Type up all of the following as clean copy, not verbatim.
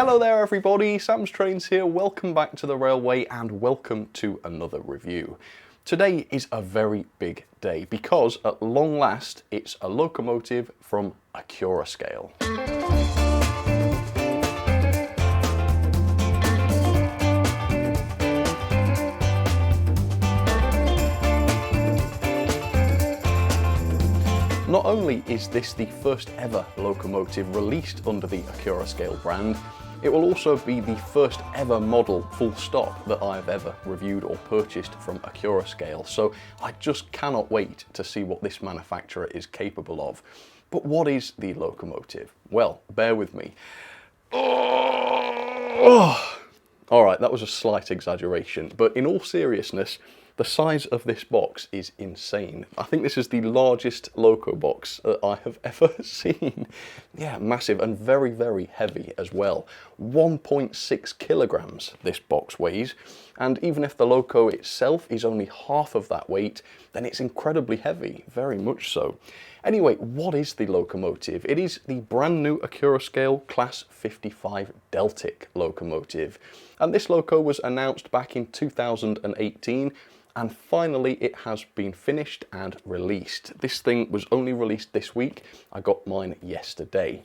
Hello there everybody, Sam's Trains here, welcome back to the railway and welcome to another review. Today is a very big day because at long last it's a locomotive from Accurascale. Not only is this the first ever locomotive released under the Accurascale brand, it will also be the first ever model full stop that I've ever reviewed or purchased from Accurascale, so I just cannot wait to see what this manufacturer is capable of. But what is the locomotive? Well, bear with me. Alright, that was a slight exaggeration, but in all seriousness, the size of this box is insane. I think this is the largest loco box that I have ever seen. Yeah, massive and very, very heavy as well. 1.6 kilograms this box weighs, and even if the loco itself is only half of that weight, then it's incredibly heavy, very much so. Anyway, what is the locomotive? It is the brand new Accurascale Class 55 Deltic locomotive. And this loco was announced back in 2018, and finally it has been finished and released. This thing was only released this week. I got mine yesterday.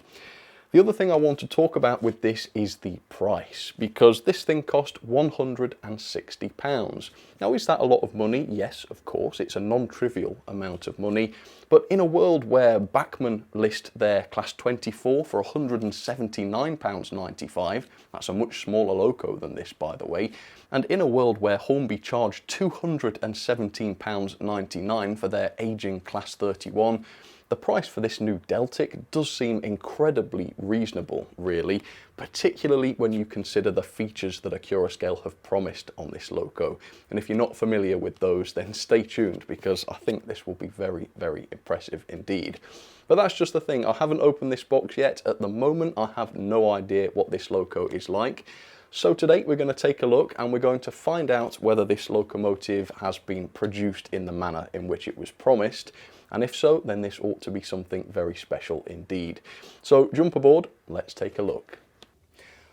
The other thing I want to talk about with this is the price, because this thing cost £160. Now, is that a lot of money? Yes, of course, it's a non-trivial amount of money, but in a world where Bachmann list their Class 24 for £179.95, that's a much smaller loco than this, by the way, and in a world where Hornby charged £217.99 for their ageing Class 31, the price for this new Deltic does seem incredibly reasonable, really, particularly when you consider the features that Accurascale have promised on this loco. And if you're not familiar with those, then stay tuned, because I think this will be very, very impressive indeed. But that's just the thing, I haven't opened this box yet. At the moment, I have no idea what this loco is like. So today we're going to take a look and we're going to find out whether this locomotive has been produced in the manner in which it was promised. And if so, then this ought to be something very special indeed. So jump aboard, let's take a look.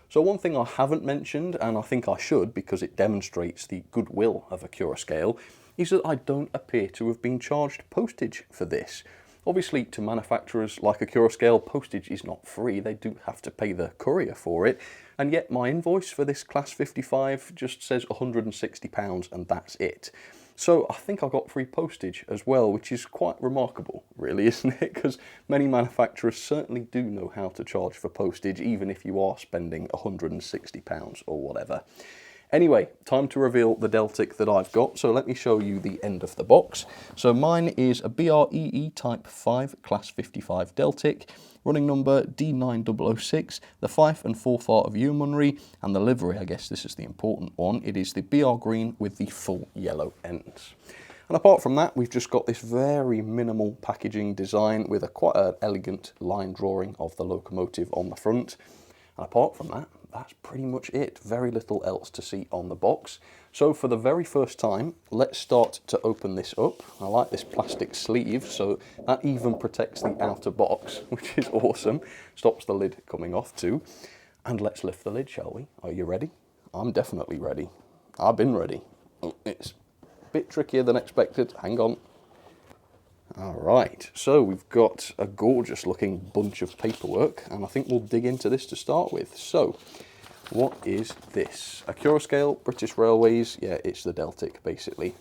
So one thing I haven't mentioned, and I think I should because it demonstrates the goodwill of Accurascale, is that I don't appear to have been charged postage for this. Obviously, to manufacturers like Accurascale, postage is not free. They do have to pay the courier for it. And yet my invoice for this Class 55 just says £160 and that's it. So I think I got free postage as well, which is quite remarkable, really, isn't it? Because many manufacturers certainly do know how to charge for postage, even if you are spending £160 or whatever. Anyway, time to reveal the Deltic that I've got, so let me show you the end of the box. So mine is a BREE Type 5 Class 55 Deltic, running number D9006, the fife and forefart of yeomanry, and the livery, I guess this is the important one, it is the BR green with the full yellow ends. And apart from that, we've just got this very minimal packaging design with quite an elegant line drawing of the locomotive on the front. And apart from that, that's pretty much it. Very little else to see on the box. So for the very first time, let's start to open this up. I like this plastic sleeve, so that even protects the outer box, which is awesome. Stops the lid coming off too. And let's lift the lid, shall we? Are you ready? I'm definitely ready. I've been ready. Oh, it's a bit trickier than expected. Hang on. Alright, so we've got a gorgeous looking bunch of paperwork, and I think we'll dig into this to start with. So, what is this? Accurascale, British Railways, yeah, it's the Deltic basically.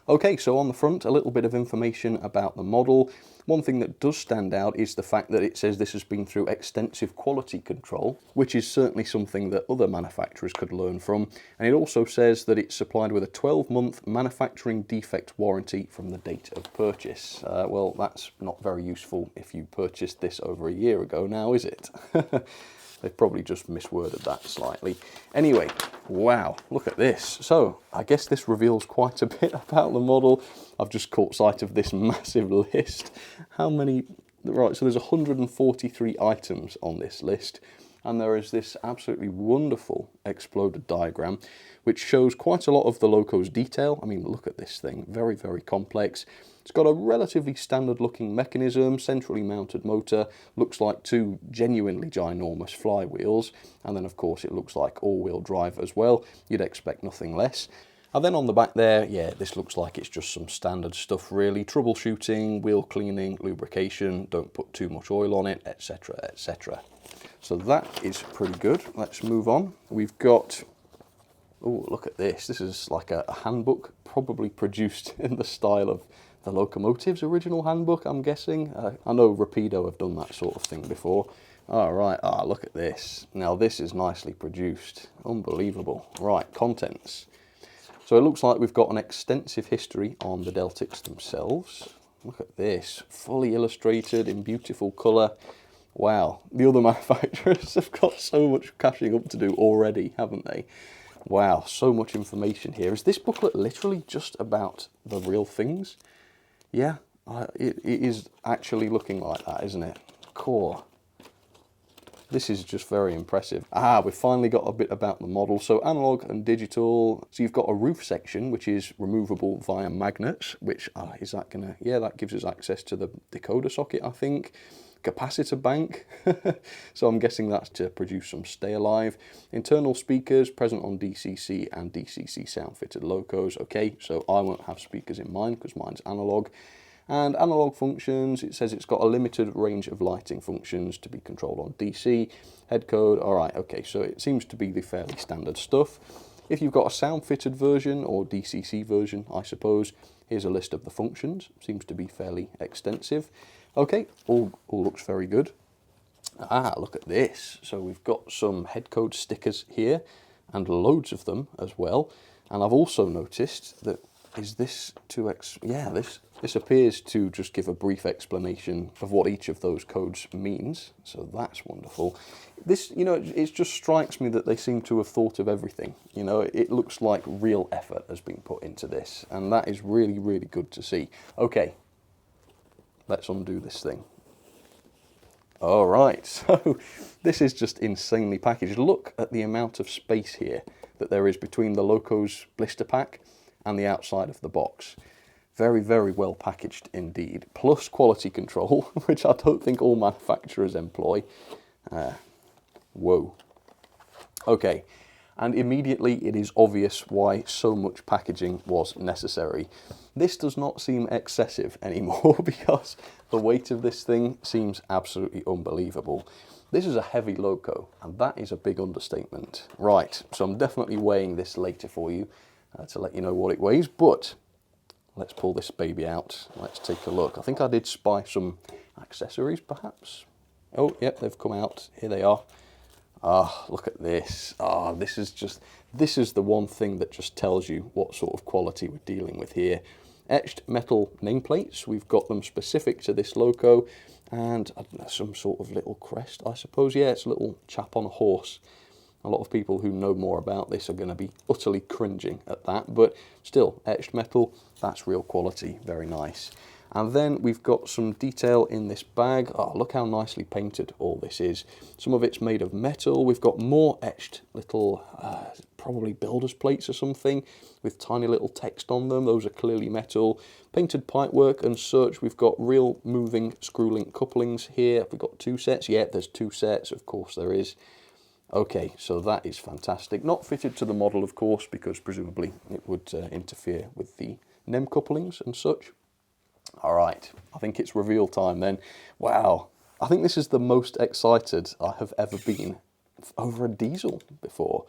Okay, so on the front, a little bit of information about the model. One thing that does stand out is the fact that it says this has been through extensive quality control, which is certainly something that other manufacturers could learn from. And it also says that it's supplied with a 12-month manufacturing defect warranty from the date of purchase. Well, that's not very useful if you purchased this over a year ago now, is it? They've probably just misworded that slightly. Anyway, wow, look at this. So I guess this reveals quite a bit about the model. I've just caught sight of this massive list. How many? Right, so there's 143 items on this list. and there is this absolutely wonderful exploded diagram which shows quite a lot of the loco's detail. I mean, look at this thing, very, very complex. It's got a relatively standard looking mechanism, centrally mounted motor, looks like two genuinely ginormous flywheels, and then of course it looks like all-wheel drive as well. You'd expect nothing less. And then on the back there, yeah, this looks like it's just some standard stuff really. Troubleshooting, wheel cleaning, lubrication, don't put too much oil on it, etc, etc. So that is pretty good. Let's move on. We've got, oh, look at this. This is like a handbook, probably produced in the style of the locomotive's original handbook, I'm guessing. I know Rapido have done that sort of thing before. All right, look at this. Now this is nicely produced. Unbelievable. Right, contents. So it looks like we've got an extensive history on the Deltics themselves. Look at this, fully illustrated in beautiful colour. Wow, the other manufacturers have got so much cashing up to do already, haven't they? Wow, so much information here. Is this booklet literally just about the real things? Yeah, it is actually looking like that, isn't it? Core. This is just very impressive. We've finally got a bit about the model. So analog and digital. So you've got a roof section, which is removable via magnets, which, is that gonna, yeah, that gives us access to the decoder socket, I think. Capacitor bank. So I'm guessing that's to produce some stay alive. Internal speakers present on DCC and DCC sound fitted locos. Okay, so I won't have speakers in mine because mine's analog. And analog functions, it says it's got a limited range of lighting functions to be controlled on DC. Head code, all right, okay, so it seems to be the fairly standard stuff. If you've got a sound fitted version or DCC version, I suppose, here's a list of the functions. Seems to be fairly extensive. Okay, all looks very good. Look at this. So we've got some head code stickers here and loads of them as well. And I've also noticed that, is this 2x? Yeah, this appears to just give a brief explanation of what each of those codes means. So that's wonderful. This, you know, it just strikes me that they seem to have thought of everything. You know, it looks like real effort has been put into this, and that is really, really good to see. Okay, let's undo this thing. All right, so this is just insanely packaged. Look at the amount of space here that there is between the loco's blister pack and the outside of the box. Very, very well packaged indeed. Plus quality control, which I don't think all manufacturers employ. Whoa. Okay, and immediately it is obvious why so much packaging was necessary. This does not seem excessive anymore because the weight of this thing seems absolutely unbelievable. This is a heavy loco, and that is a big understatement. Right, so I'm definitely weighing this later for you to let you know what it weighs, but let's pull this baby out. Let's take a look. I think I did spy some accessories, perhaps. Oh, yep, they've come out. Here they are. Look at this. This is the one thing that just tells you what sort of quality we're dealing with here. Etched metal nameplates. We've got them specific to this loco, and I don't know, some sort of little crest, I suppose. Yeah, it's a little chap on a horse. A lot of people who know more about this are going to be utterly cringing at that, but still, etched metal, that's real quality, very nice. And then we've got some detail in this bag. Look how nicely painted all this is. Some of it's made of metal. We've got more etched little, probably builder's plates or something, with tiny little text on them. Those are clearly metal. Painted pipework and such. We've got real moving screw link couplings here. We've got 2 sets. Yeah, there's 2 sets, of course there is. Okay, so that is fantastic. Not fitted to the model, of course, because presumably it would interfere with the NEM couplings and such. All right, I think it's reveal time then. Wow, I think this is the most excited I have ever been over a diesel before.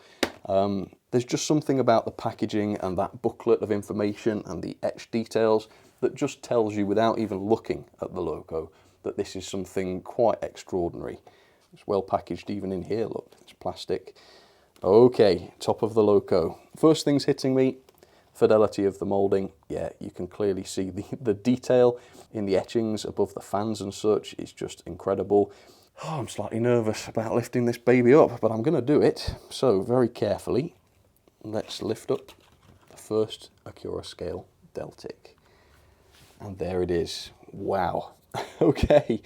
There's just something about the packaging and that booklet of information and the etched details that just tells you without even looking at the logo that this is something quite extraordinary. It's well packaged even in here, look, it's plastic. Okay, top of the loco. First thing's hitting me, fidelity of the moulding. Yeah, you can clearly see the detail in the etchings above the fans and such is just incredible. I'm slightly nervous about lifting this baby up, but I'm going to do it. So very carefully, let's lift up the first Accurascale Deltic. And there it is. Wow. Okay.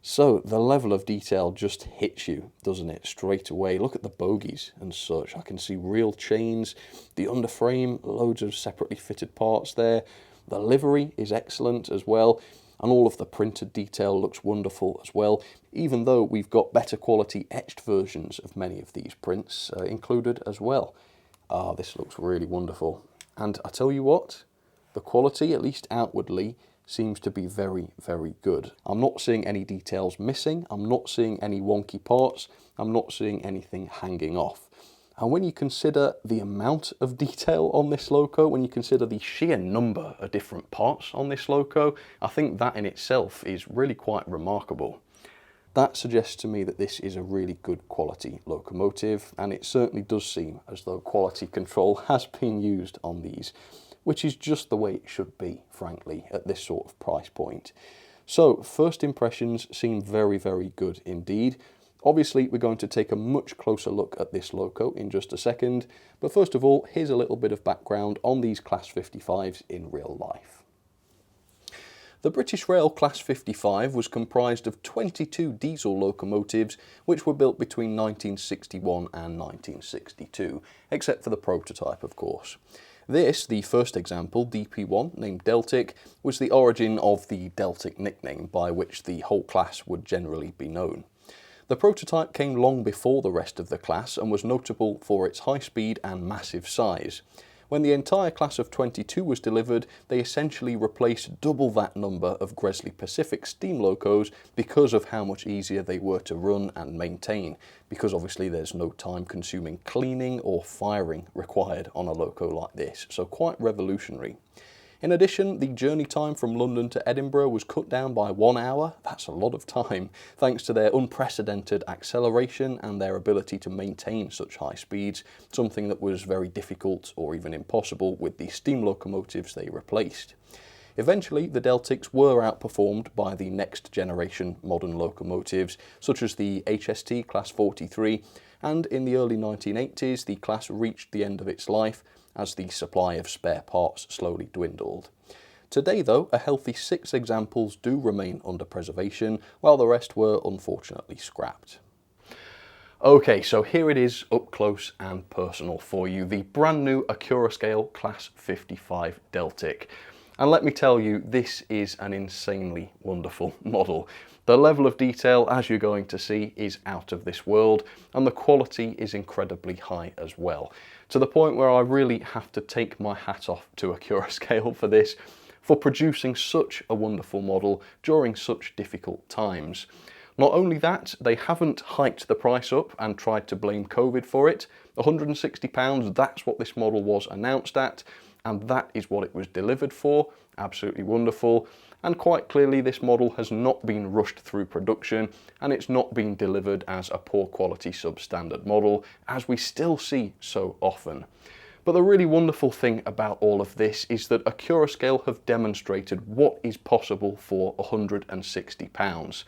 So the level of detail just hits you, doesn't it, straight away. Look at the bogies and such. I can see real chains, the underframe, loads of separately fitted parts there. The livery is excellent as well, and all of the printed detail looks wonderful as well, even though we've got better quality etched versions of many of these prints included as well. Ah, this looks really wonderful. And I tell you what, the quality, at least outwardly, seems to be very, very good. I'm not seeing any details missing, I'm not seeing any wonky parts, I'm not seeing anything hanging off. And when you consider the amount of detail on this loco, when you consider the sheer number of different parts on this loco, I think that in itself is really quite remarkable. That suggests to me that this is a really good quality locomotive, and it certainly does seem as though quality control has been used on these, which is just the way it should be, frankly, at this sort of price point. So, first impressions seem very, very good indeed. Obviously, we're going to take a much closer look at this loco in just a second, but first of all, here's a little bit of background on these Class 55s in real life. The British Rail Class 55 was comprised of 22 diesel locomotives which were built between 1961 and 1962, except for the prototype, of course. This, the first example, DP1, named Deltic, was the origin of the Deltic nickname by which the whole class would generally be known. The prototype came long before the rest of the class and was notable for its high speed and massive size. When the entire class of 22 was delivered, they essentially replaced double that number of Gresley Pacific steam locos because of how much easier they were to run and maintain, because obviously there's no time-consuming cleaning or firing required on a loco like this, so quite revolutionary. In addition, the journey time from London to Edinburgh was cut down by 1 hour, that's a lot of time, thanks to their unprecedented acceleration and their ability to maintain such high speeds, something that was very difficult or even impossible with the steam locomotives they replaced. Eventually, the Deltics were outperformed by the next generation modern locomotives, such as the HST Class 43, and in the early 1980s, the class reached the end of its life as the supply of spare parts slowly dwindled. Today, though, a healthy 6 examples do remain under preservation, while the rest were unfortunately scrapped. Okay, so here it is up close and personal for you, the brand new Accurascale Class 55 Deltic. And let me tell you, this is an insanely wonderful model. The level of detail, as you're going to see, is out of this world, and the quality is incredibly high as well, to the point where I really have to take my hat off to Accurascale for this, for producing such a wonderful model during such difficult times. Not only that, they haven't hiked the price up and tried to blame COVID for it. £160, that's what this model was announced at, and that is what it was delivered for. Absolutely wonderful. And quite clearly this model has not been rushed through production, and it's not been delivered as a poor quality substandard model, as we still see so often. But the really wonderful thing about all of this is that Accurascale have demonstrated what is possible for £160.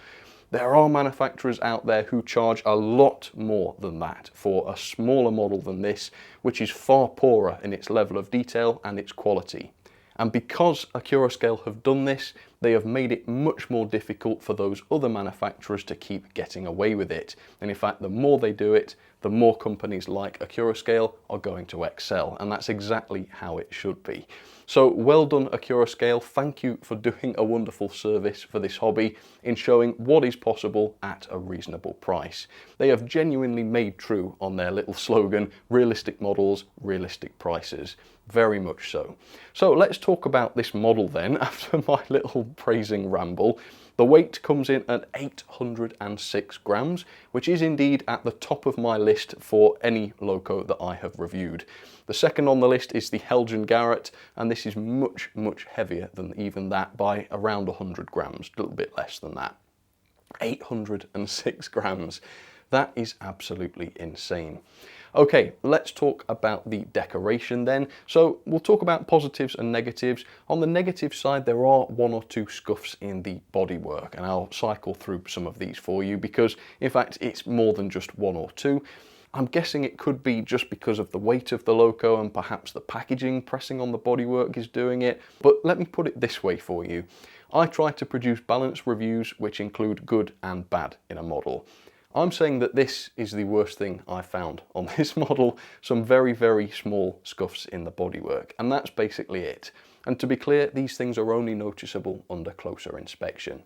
There are manufacturers out there who charge a lot more than that for a smaller model than this, which is far poorer in its level of detail and its quality. And because Accurascale have done this, they have made it much more difficult for those other manufacturers to keep getting away with it. And in fact, the more they do it, the more companies like Accurascale are going to excel. And that's exactly how it should be. So well done, Accurascale. Thank you for doing a wonderful service for this hobby in showing what is possible at a reasonable price. They have genuinely made true on their little slogan, realistic models, realistic prices. Very much so. So let's talk about this model then, after my little praising ramble. The weight comes in at 806 grams, which is indeed at the top of my list for any loco that I have reviewed. The second on the list is the Haulage Garrett, and this is much, much heavier than even that by around 100 grams, a little bit less than that. 806 grams. That is absolutely insane. Okay, let's talk about the decoration then. So we'll talk about positives and negatives. On the negative side, there are 1 or 2 scuffs in the bodywork, and I'll cycle through some of these for you because, in fact, it's more than just 1 or 2. I'm guessing it could be just because of the weight of the loco and perhaps the packaging pressing on the bodywork is doing it. But let me put it this way for you. I try to produce balanced reviews which include good and bad in a model. I'm saying that this is the worst thing I found on this model, some very, very small scuffs in the bodywork, and that's basically it. And to be clear, these things are only noticeable under closer inspection.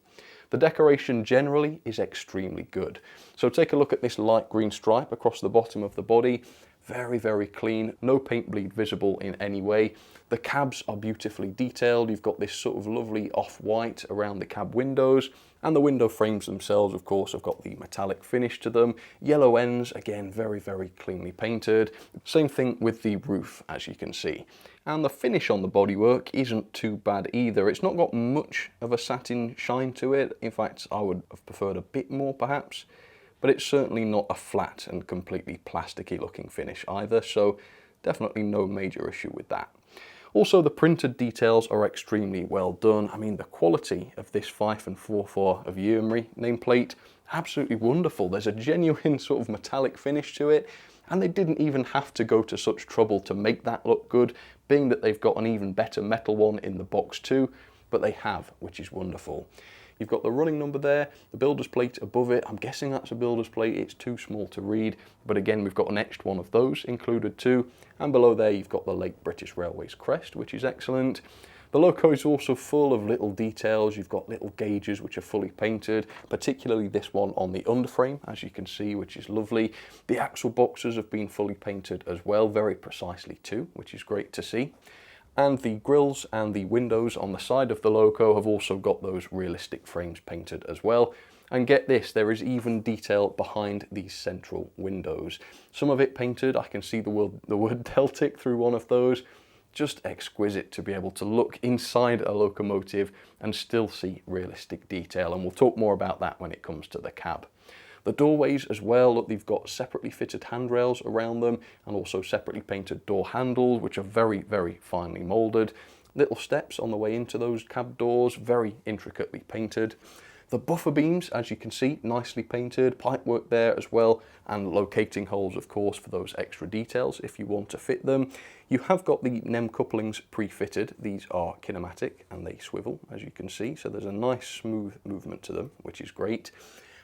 The decoration generally is extremely good. So take a look at this light green stripe across the bottom of the body. Very, very clean, no paint bleed visible in any way. The cabs are beautifully detailed. You've got this sort of lovely off-white around the cab windows, and the window frames themselves, of course, have got the metallic finish to them. Yellow ends, again, very, very cleanly painted. Same thing with the roof, as you can see. And the finish on the bodywork isn't too bad either. It's not got much of a satin shine to it. In fact, I would have preferred a bit more, perhaps. But it's certainly not a flat and completely plasticky looking finish either, so definitely no major issue with that. Also, the printed details are extremely well done. I mean, the quality of this 5 4/4 of Yeomanry nameplate, absolutely wonderful. There's a genuine sort of metallic finish to it, and they didn't even have to go to such trouble to make that look good, being that they've got an even better metal one in the box too, but they have, which is wonderful. You've got the running number there, the builder's plate above it. I'm guessing that's a builder's plate, it's too small to read, but again, we've got an etched one of those included too. And below there, you've got the Late British Railways crest, which is excellent. The loco is also full of little details. You've got little gauges which are fully painted, particularly this one on the underframe, as you can see, which is lovely. The axle boxes have been fully painted as well, very precisely too, which is great to see. And the grills and the windows on the side of the loco have also got those realistic frames painted as well. And get this, there is even detail behind these central windows. Some of it painted, I can see the word Deltic through one of those. Just exquisite to be able to look inside a locomotive and still see realistic detail. And we'll talk more about that when it comes to the cab. The doorways as well, look, they've got separately fitted handrails around them and also separately painted door handles, which are very, very finely moulded. Little steps on the way into those cab doors, very intricately painted. The buffer beams, as you can see, nicely painted, pipework there as well, and locating holes, of course, for those extra details if you want to fit them. You have got the NEM couplings pre-fitted. These are kinematic and they swivel, as you can see, so there's a nice smooth movement to them, which is great.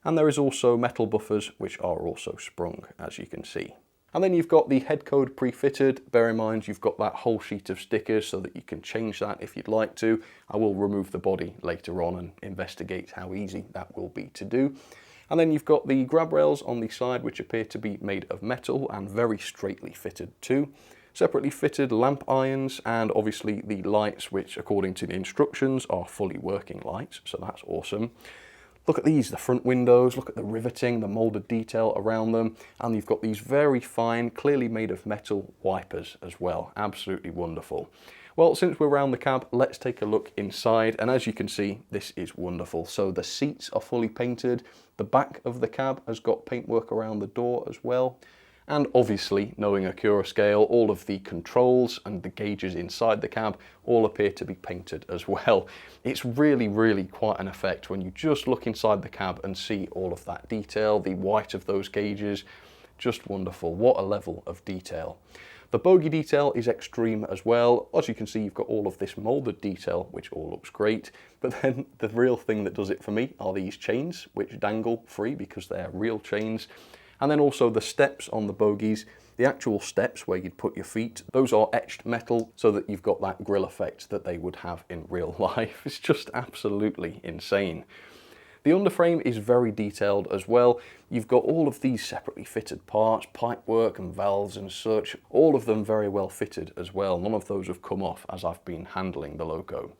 And there is also metal buffers which are also sprung, as you can see. And then you've got the head code pre-fitted. Bear in mind you've got that whole sheet of stickers so that you can change that if you'd like to. I will remove the body later on and investigate how easy that will be to do. And then you've got the grab rails on the side which appear to be made of metal and very straightly fitted too. Separately fitted lamp irons and obviously the lights which according to the instructions are fully working lights, so that's awesome. Look at these, the front windows, look at the riveting, the moulded detail around them, and you've got these very fine, clearly made of metal wipers as well. Absolutely wonderful. Well, since we're around the cab, let's take a look inside, and as you can see, this is wonderful. So the seats are fully painted, the back of the cab has got paintwork around the door as well. And obviously, knowing Accurascale, all of the controls and the gauges inside the cab all appear to be painted as well. It's really, really quite an effect when you just look inside the cab and see all of that detail, the white of those gauges, just wonderful. What a level of detail. The bogie detail is extreme as well. As you can see, you've got all of this moulded detail, which all looks great. But then the real thing that does it for me are these chains, which dangle free because they're real chains. And then also the steps on the bogies, the actual steps where you'd put your feet, those are etched metal so that you've got that grill effect that they would have in real life. It's just absolutely insane. The underframe is very detailed as well. You've got all of these separately fitted parts, pipework and valves and such, all of them very well fitted as well. None of those have come off as I've been handling the loco.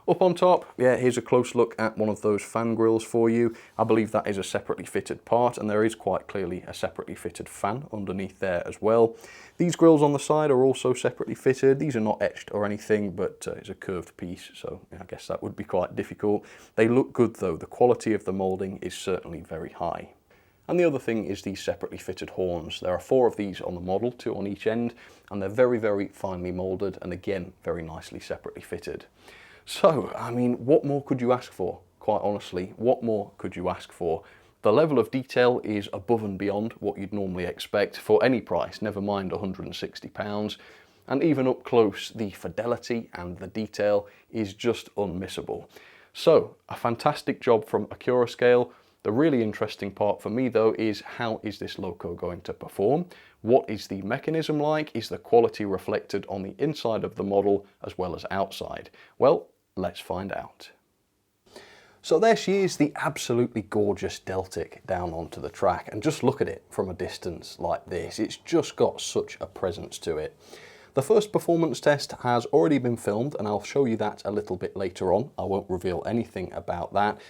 Up on top, yeah, here's a close look at one of those fan grills for you. I believe that is a separately fitted part, and there is quite clearly a separately fitted fan underneath there as well. These grills on the side are also separately fitted. These are not etched or anything, but it's a curved piece, so I guess that would be quite difficult. They look good though. The quality of the moulding is certainly very high. And the other thing is these separately fitted horns. There are 4 of these on the model, 2 on each end, and they're very, very finely moulded and again, very nicely separately fitted. So, I mean, what more could you ask for? Quite honestly, what more could you ask for? The level of detail is above and beyond what you'd normally expect for any price, never mind £160. And even up close, the fidelity and the detail is just unmissable. So, a fantastic job from Accurascale. The really interesting part for me though is, how is this loco going to perform? What is the mechanism like? Is the quality reflected on the inside of the model as well as outside? Well, let's find out. So there she is, the absolutely gorgeous Deltic down onto the track, and just look at it from a distance like this. It's just got such a presence to it. The first performance test has already been filmed, and I'll show you that a little bit later on. I won't reveal anything about that.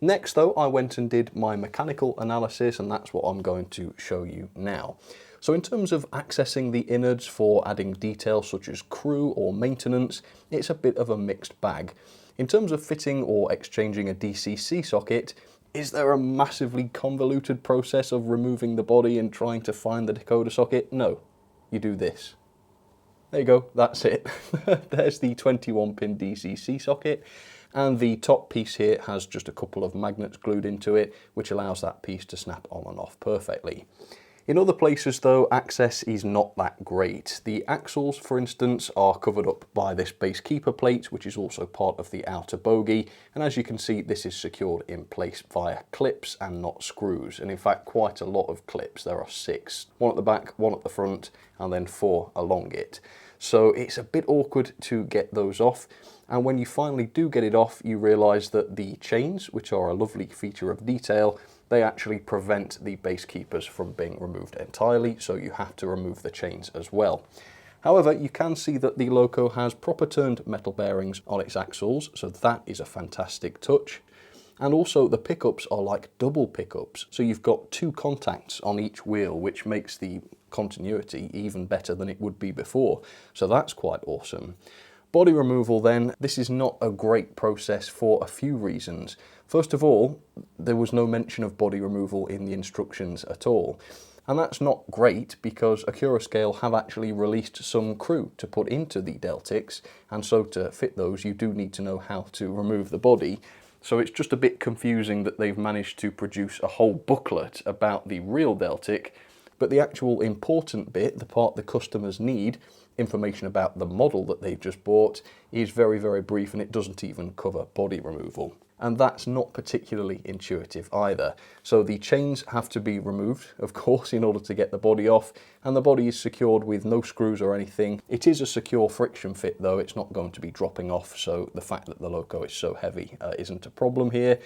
Next though, I went and did my mechanical analysis, and that's what I'm going to show you now. So in terms of accessing the innards for adding details such as crew or maintenance, it's a bit of a mixed bag. In terms of fitting or exchanging a DCC socket, is there a massively convoluted process of removing the body and trying to find the decoder socket? No, you do this. There you go, that's it. There's the 21-pin DCC socket, and the top piece here has just a couple of magnets glued into it, which allows that piece to snap on and off perfectly. In other places though, access is not that great. The axles, for instance, are covered up by this base keeper plate, which is also part of the outer bogie, and as you can see, this is secured in place via clips and not screws, and in fact quite a lot of clips. There are 6, one at the back, one at the front, and then 4 along it. So it's a bit awkward to get those off, and when you finally do get it off, you realise that the chains, which are a lovely feature of detail, they actually prevent the base keepers from being removed entirely, so you have to remove the chains as well. However, you can see that the loco has proper turned metal bearings on its axles, so that is a fantastic touch. And also the pickups are like double pickups, so you've got 2 contacts on each wheel, which makes the continuity even better than it would be before, so that's quite awesome. Body removal then, this is not a great process for a few reasons. First of all, there was no mention of body removal in the instructions at all. And that's not great because Accurascale have actually released some crew to put into the Deltics, and so to fit those you do need to know how to remove the body. So it's just a bit confusing that they've managed to produce a whole booklet about the real Deltic, but the actual important bit, the part the customers need, information about the model that they've just bought, is very, very brief, and it doesn't even cover body removal. And that's not particularly intuitive either. So the chains have to be removed, of course, in order to get the body off, and the body is secured with no screws or anything. It is a secure friction fit though, it's not going to be dropping off, so the fact that the loco is so heavy isn't a problem here.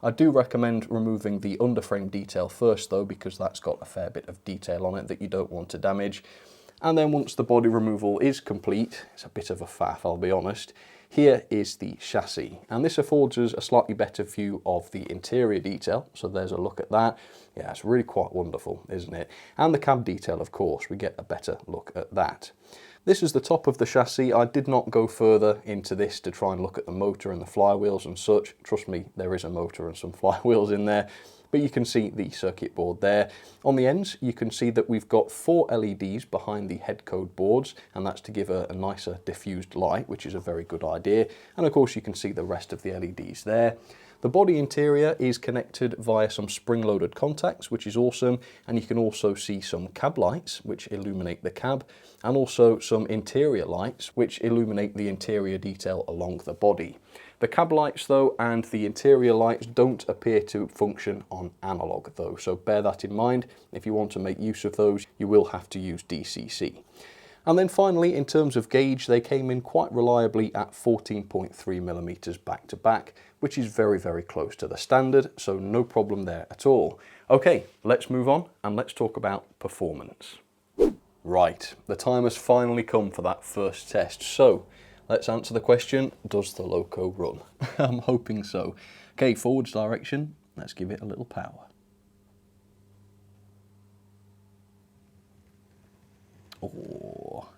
I do recommend removing the underframe detail first though, because that's got a fair bit of detail on it that you don't want to damage. And then once the body removal is complete, it's a bit of a faff, I'll be honest, here is the chassis. And this affords us a slightly better view of the interior detail. So there's a look at that. Yeah, it's really quite wonderful, isn't it? And the cab detail, of course, we get a better look at that. This is the top of the chassis. I did not go further into this to try and look at the motor and the flywheels and such. Trust me, there is a motor and some flywheels in there. But you can see the circuit board there. On the ends, you can see that we've got 4 LEDs behind the head code boards, and that's to give a nicer diffused light, which is a very good idea. And of course, you can see the rest of the LEDs there. The body interior is connected via some spring-loaded contacts, which is awesome, and you can also see some cab lights, which illuminate the cab, and also some interior lights, which illuminate the interior detail along the body. The cab lights though and the interior lights don't appear to function on analog though, so bear that in mind. If you want to make use of those, you will have to use DCC. And then finally, in terms of gauge, they came in quite reliably at 14.3mm back to back, which is very, very close to the standard, so no problem there at all. Okay, let's move on and let's talk about performance. Right, the time has finally come for that first test. So let's answer the question, does the loco run? I'm hoping so. Okay, forwards direction, let's give it a little power. Oh,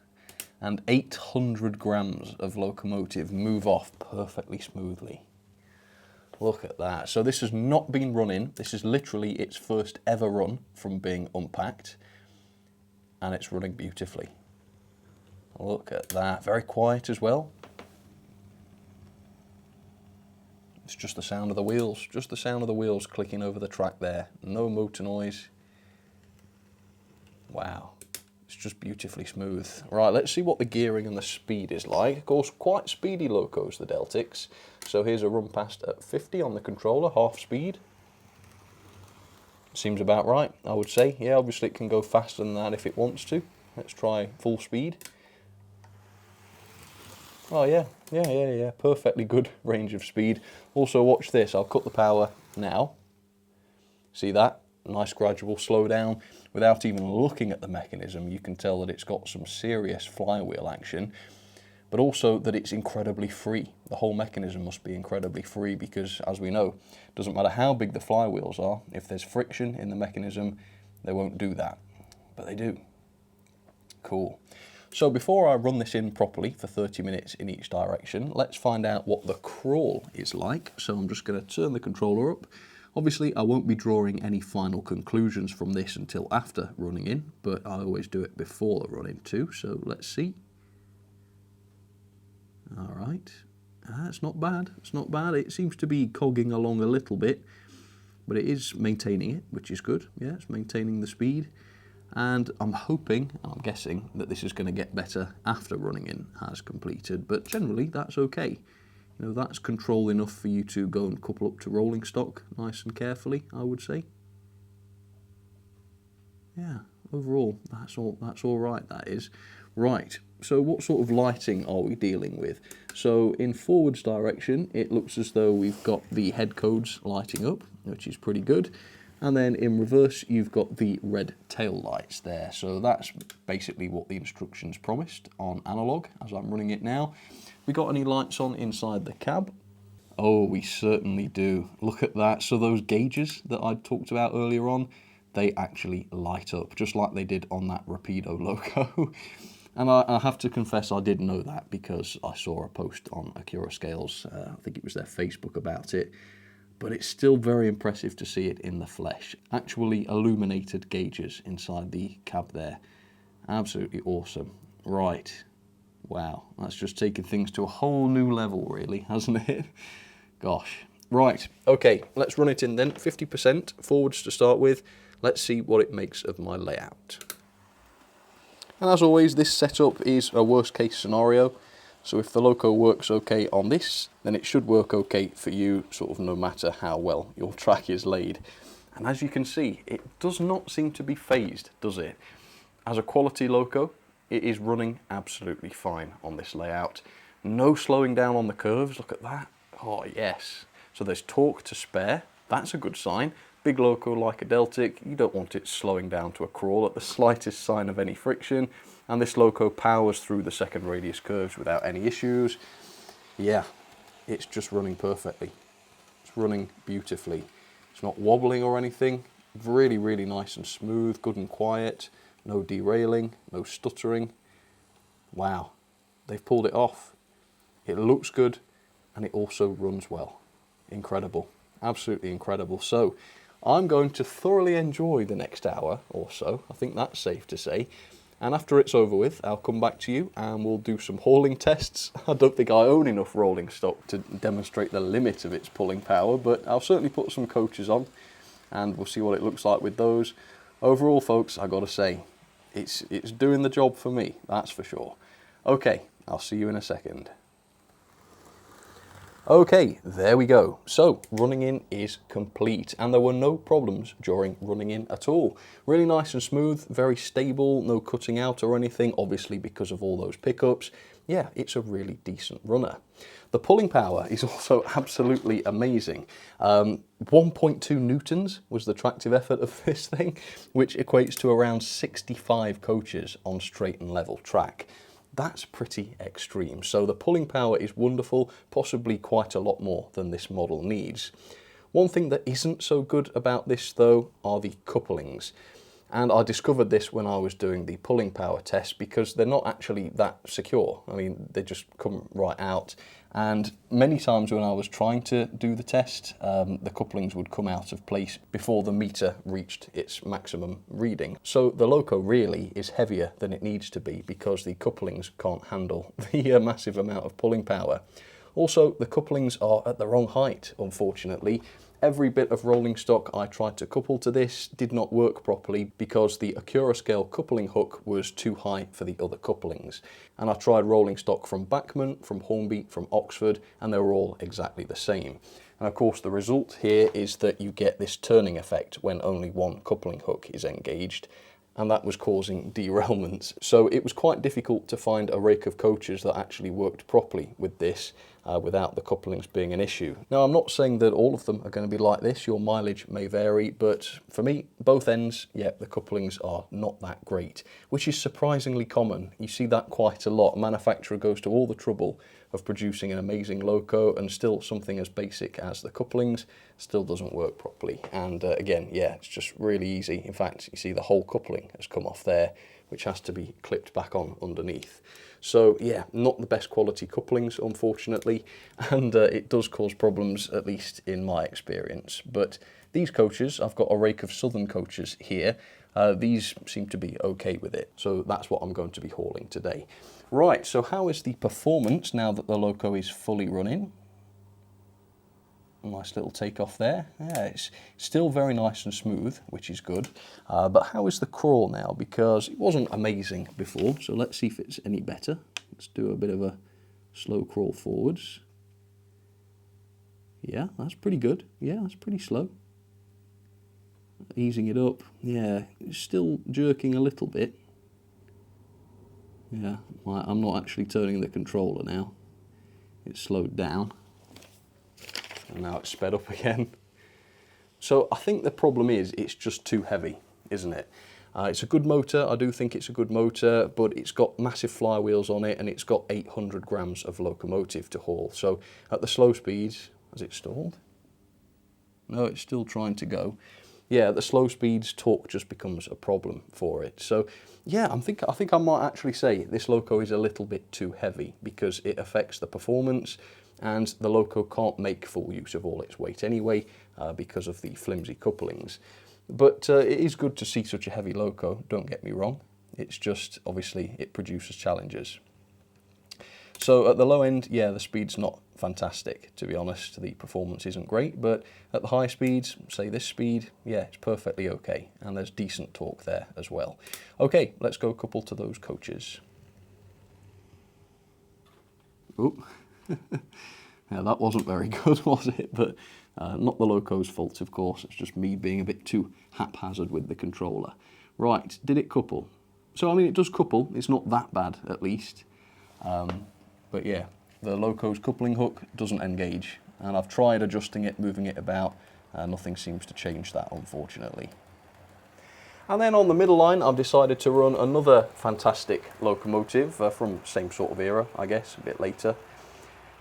and 800 grams of locomotive move off perfectly smoothly. Look at that. So this has not been running. This is literally its first ever run from being unpacked, and it's running beautifully. Look at that. Very quiet as well. It's just the sound of the wheels. Just the sound of the wheels clicking over the track there. No motor noise. Wow. It's just beautifully smooth. Right, let's see what the gearing and the speed is like. Of course, quite speedy locos, the Deltics. So here's a run past at 50 on the controller, half speed. Seems about right, I would say. Yeah, obviously it can go faster than that if it wants to. Let's try full speed. Oh yeah, perfectly good range of speed. Also watch this, I'll cut the power now. See that? Nice gradual slowdown. Without even looking at the mechanism, you can tell that it's got some serious flywheel action, but also that it's incredibly free. The whole mechanism must be incredibly free because, as we know, it doesn't matter how big the flywheels are, if there's friction in the mechanism, they won't do that. But they do. Cool. So before I run this in properly for 30 minutes in each direction, let's find out what the crawl is like. So I'm just going to turn the controller up. Obviously I won't be drawing any final conclusions from this until after running in, but I always do it before the run in too, so let's see. Alright, it's not bad, it's not bad. It seems to be cogging along a little bit, but it is maintaining it, which is good. Yeah, it's maintaining the speed. And I'm hoping, I'm guessing, that this is going to get better after running in has completed, but generally that's okay. You know, that's control enough for you to go and couple up to rolling stock nice and carefully, I would say. Yeah, overall, that's all right, that is. Right, so what sort of lighting are we dealing with? So in forwards direction, it looks as though we've got the head codes lighting up, which is pretty good. And then in reverse, you've got the red tail lights there. So that's basically what the instructions promised on analog as I'm running it now. We got any lights on inside the cab? Oh, we certainly do. Look at that. So those gauges that I talked about earlier on, they actually light up, just like they did on that Rapido loco. And I have to confess I did know that because I saw a post on Accurascale's, I think it was their Facebook about it. But it's still very impressive to see it in the flesh. Actually illuminated gauges inside the cab there. Absolutely awesome. Right. Wow, that's just taken things to a whole new level really, hasn't it? Gosh. Right, okay, let's run it in then. 50% forwards to start with. Let's see what it makes of my layout. And as always, this setup is a worst case scenario. So if the loco works okay on this, then it should work okay for you, sort of no matter how well your track is laid. And as you can see, it does not seem to be phased, does it? As a quality loco, it is running absolutely fine on this layout. No slowing down on the curves, look at that. Oh yes. So there's torque to spare, that's a good sign. Big loco like a Deltic, you don't want it slowing down to a crawl at the slightest sign of any friction. And this loco powers through the second radius curves without any issues. Yeah, it's just running perfectly. It's running beautifully. It's not wobbling or anything. Really, really nice and smooth, good and quiet. No derailing, no stuttering. Wow, they've pulled it off. It looks good and it also runs well. Incredible, absolutely incredible. So I'm going to thoroughly enjoy the next hour or so. I think that's safe to say. And after it's over with, I'll come back to you and we'll do some hauling tests. I don't think I own enough rolling stock to demonstrate the limit of its pulling power, but I'll certainly put some coaches on and we'll see what it looks like with those. Overall, folks, I've got to say, it's doing the job for me, that's for sure. Okay, I'll see you in a second. Okay, there we go. So, running in is complete, and there were no problems during running in at all. Really nice and smooth, very stable, no cutting out or anything, obviously because of all those pickups. Yeah, it's a really decent runner. The pulling power is also absolutely amazing. 1.2 newtons was the tractive effort of this thing, which equates to around 65 coaches on straight and level track. That's pretty extreme. So the pulling power is wonderful, possibly quite a lot more than this model needs. One thing that isn't so good about this though are the couplings. And I discovered this when I was doing the pulling power test because they're not actually that secure. I mean, they just come right out. And many times when I was trying to do the test, the couplings would come out of place before the meter reached its maximum reading. So the loco really is heavier than it needs to be because the couplings can't handle the massive amount of pulling power. Also, the couplings are at the wrong height, unfortunately. Every bit of rolling stock I tried to couple to this did not work properly because the Accurascale coupling hook was too high for the other couplings. And I tried rolling stock from Bachmann, from Hornby, from Oxford, and they were all exactly the same. And of course the result here is that you get this turning effect when only one coupling hook is engaged, and that was causing derailments. So it was quite difficult to find a rake of coaches that actually worked properly with this without the couplings being an issue. Now, I'm not saying that all of them are going to be like this. Your mileage may vary, but for me, both ends, yeah, the couplings are not that great, which is surprisingly common. You see that quite a lot. A manufacturer goes to all the trouble of producing an amazing loco, and still something as basic as the couplings still doesn't work properly. And again, yeah, it's just really easy. In fact, you see the whole coupling has come off there, which has to be clipped back on underneath. So yeah, not the best quality couplings, unfortunately, and it does cause problems, at least in my experience. But these coaches, I've got a rake of Southern coaches here. These seem to be okay with it, so that's what I'm going to be hauling today. Right, so how is the performance now that the loco is fully running? Nice little takeoff there. Yeah, it's still very nice and smooth, which is good. But how is the crawl now? Because it wasn't amazing before, so let's see if it's any better. Let's do a bit of a slow crawl forwards. Yeah, that's pretty good. Yeah, that's pretty slow. Easing it up. Yeah, it's still jerking a little bit. Yeah, I'm not actually turning the controller now. It's slowed down. And now it's sped up again. So I think the problem is it's just too heavy, isn't it? It's a good motor, I do think it's a good motor, but it's got massive flywheels on it and it's got 800 grams of locomotive to haul. So at the slow speeds, has it stalled? No, it's still trying to go. Yeah, at the slow speeds, torque just becomes a problem for it. So yeah, I think I might actually say this loco is a little bit too heavy because it affects the performance, and the loco can't make full use of all its weight anyway because of the flimsy couplings. But it is good to see such a heavy loco, don't get me wrong. It's just, obviously, it produces challenges. So at the low end, yeah, the speed's not fantastic, to be honest. The performance isn't great, but at the high speeds, say this speed, yeah, it's perfectly okay. And there's decent torque there as well. Okay, let's go couple to those coaches. Oop. Yeah, that wasn't very good, was it? But not the loco's fault, of course. It's just me being a bit too haphazard with the controller. Right, did it couple? So, I mean, it does couple. It's not that bad, at least. But yeah, the loco's coupling hook doesn't engage. And I've tried adjusting it, moving it about. Nothing seems to change that, unfortunately. And then on the middle line, I've decided to run another fantastic locomotive from the same sort of era, I guess, a bit later.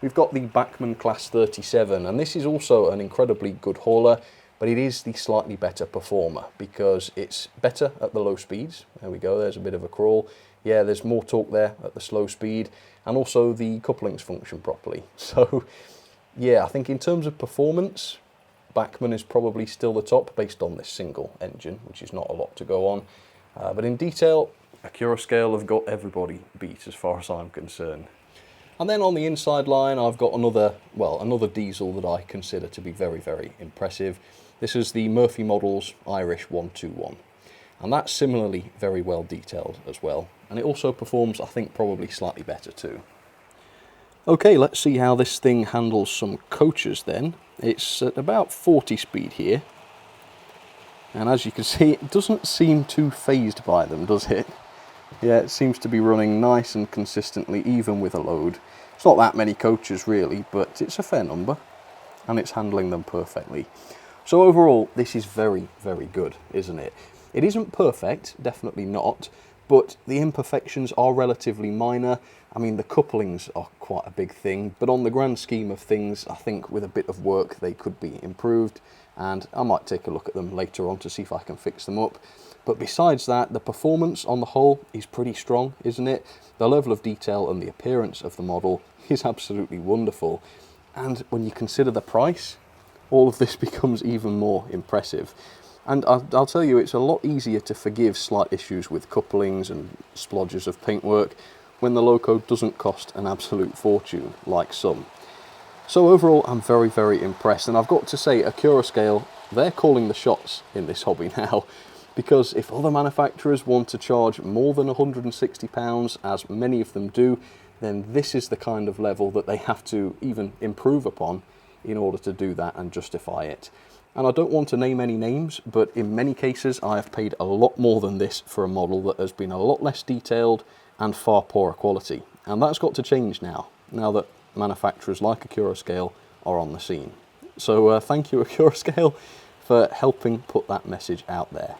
We've got the Bachmann Class 37, and this is also an incredibly good hauler, but it is the slightly better performer because it's better at the low speeds. There we go, there's a bit of a crawl. Yeah, there's more torque there at the slow speed, and also the couplings function properly. So yeah, I think in terms of performance, Bachmann is probably still the top based on this single engine, which is not a lot to go on. But in detail, Accurascale have got everybody beat as far as I'm concerned. And then on the inside line, I've got another diesel that I consider to be very, very impressive. This is the Murphy Models Irish 121. And that's similarly very well detailed as well. And it also performs, I think, probably slightly better too. Okay, let's see how this thing handles some coaches then. It's at about 40 speed here. And as you can see, it doesn't seem too phased by them, does it? Yeah, it seems to be running nice and consistently, even with a load. It's not that many coaches really, but it's a fair number, and it's handling them perfectly. So overall, this is very, very good, isn't it? It isn't perfect, definitely not, but the imperfections are relatively minor. I mean, the couplings are quite a big thing, but on the grand scheme of things, I think with a bit of work, they could be improved, and I might take a look at them later on to see if I can fix them up. But besides that, the performance on the whole is pretty strong, isn't it? The level of detail and the appearance of the model is absolutely wonderful. And when you consider the price, all of this becomes even more impressive. And I'll tell you, it's a lot easier to forgive slight issues with couplings and splodges of paintwork when the loco doesn't cost an absolute fortune, like some. So overall, I'm very, very impressed, and I've got to say, Accurascale, they're calling the shots in this hobby now, because if other manufacturers want to charge more than £160, as many of them do, then this is the kind of level that they have to even improve upon in order to do that and justify it. And I don't want to name any names, but in many cases I have paid a lot more than this for a model that has been a lot less detailed and far poorer quality. And that's got to change now that manufacturers like Accurascale are on the scene. So thank you, Accurascale, for helping put that message out there.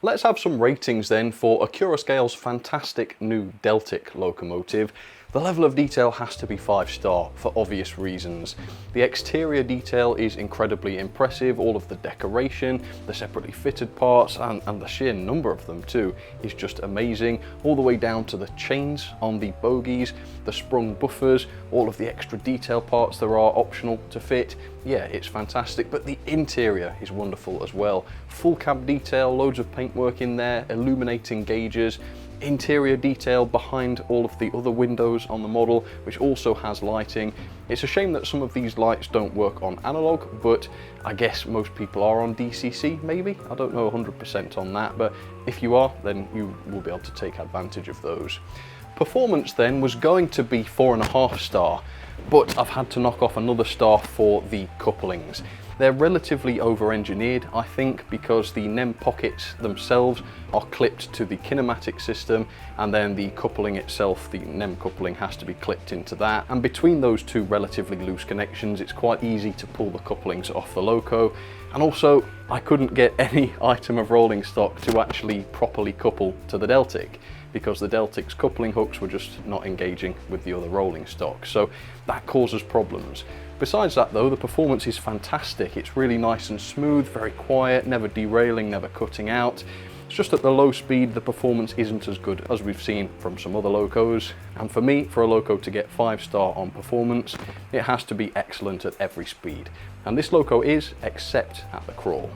Let's have some ratings then for Accurascale's fantastic new Deltic locomotive. The level of detail has to be 5-star for obvious reasons. The exterior detail is incredibly impressive, all of the decoration, the separately fitted parts, and the sheer number of them too is just amazing, all the way down to the chains on the bogies, the sprung buffers, all of the extra detail parts there are optional to fit. Yeah, it's fantastic, but the interior is wonderful as well. Full cab detail, loads of paintwork in there, illuminating gauges, interior detail behind all of the other windows on the model, which also has lighting. It's a shame that some of these lights don't work on analog, but I guess most people are on DCC, maybe? I don't know 100% on that, but if you are, then you will be able to take advantage of those. Performance then was going to be 4.5 star, but I've had to knock off another star for the couplings. They're relatively over-engineered, I think, because the NEM pockets themselves are clipped to the kinematic system, and then the coupling itself, the NEM coupling, has to be clipped into that. And between those two relatively loose connections, it's quite easy to pull the couplings off the loco. And also, I couldn't get any item of rolling stock to actually properly couple to the Deltic, because the Deltic's coupling hooks were just not engaging with the other rolling stock. So that causes problems. Besides that though, the performance is fantastic. It's really nice and smooth, very quiet, never derailing, never cutting out. It's just at the low speed, the performance isn't as good as we've seen from some other locos. And for me, for a loco to get 5-star on performance, it has to be excellent at every speed. And this loco is, except at the crawl.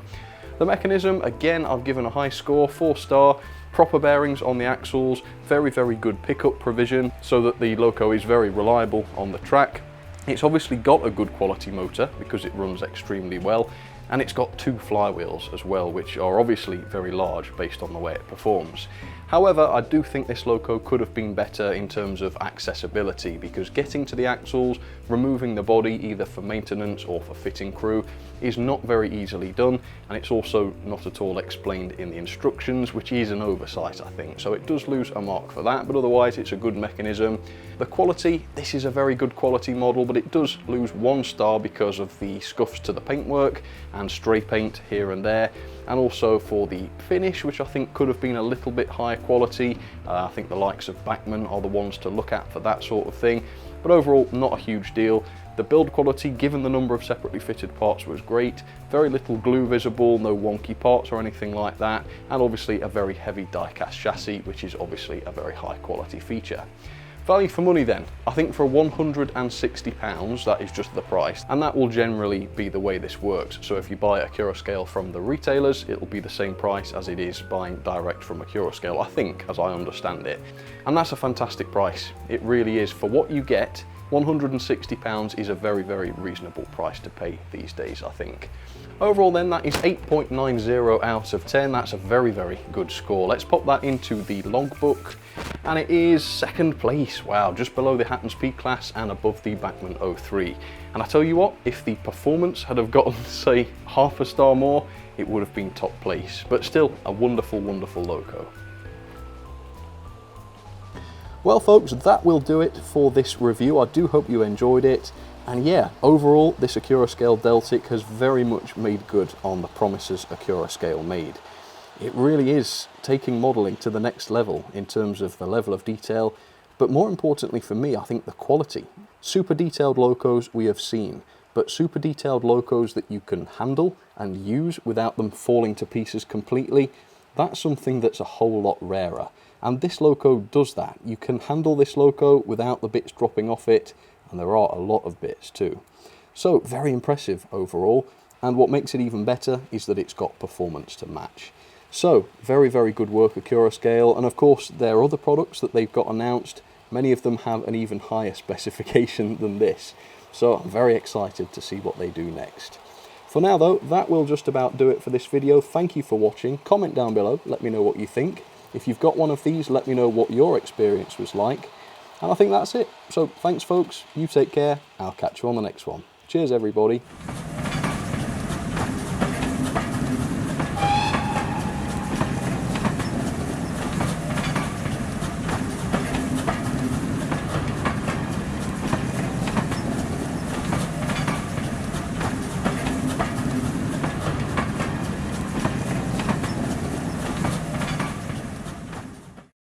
The mechanism, again, I've given a high score, 4-star. Proper bearings on the axles, very, very good pickup provision, so that the loco is very reliable on the track. It's obviously got a good quality motor because it runs extremely well, and it's got 2 flywheels as well, which are obviously very large based on the way it performs. However, I do think this loco could have been better in terms of accessibility, because getting to the axles, removing the body either for maintenance or for fitting crew is not very easily done, and it's also not at all explained in the instructions, which is an oversight, I think. So it does lose a mark for that, but otherwise it's a good mechanism. The quality, this is a very good quality model, but it does lose 1 star because of the scuffs to the paintwork and stray paint here and there, and also for the finish, which I think could have been a little bit higher quality. I think the likes of Bachmann are the ones to look at for that sort of thing, but overall not a huge deal. The build quality, given the number of separately fitted parts, was great. Very little glue visible, no wonky parts or anything like that, and obviously a very heavy die-cast chassis, which is obviously a very high quality feature. Value for money then, I think for £160, that is just the price, and that will generally be the way this works. So if you buy Accurascale from the retailers, it will be the same price as it is buying direct from Accurascale, I think, as I understand it. And that's a fantastic price, it really is. For what you get, £160 is a very, very reasonable price to pay these days, I think. Overall then, that is 8.90 out of 10. That's a very, very good score. Let's pop that into the logbook, and it is 2nd place. Wow, just below the Hatton's Peak class and above the Bachmann 03. And I tell you what, if the performance had have gotten, say, half a star more, it would have been top place. But still, a wonderful, wonderful loco. Well folks, that will do it for this review. I do hope you enjoyed it. And yeah, overall, this Accurascale Deltic has very much made good on the promises Accurascale made. It really is taking modelling to the next level in terms of the level of detail, but more importantly for me, I think the quality. Super detailed locos we have seen, but super detailed locos that you can handle and use without them falling to pieces completely, that's something that's a whole lot rarer. And this loco does that. You can handle this loco without the bits dropping off it, and there are a lot of bits too. So very impressive overall, and what makes it even better is that it's got performance to match. So very, very good work Accurascale, and of course their other products that they've got announced, Many of them have an even higher specification than this, so I'm very excited to see what they do next. For now though, that will just about do it for this video. Thank you for watching. Comment down below, let me know what you think. If you've got one of these, let me know what your experience was like. And I think that's it. So thanks folks, you take care, I'll catch you on the next one. Cheers everybody.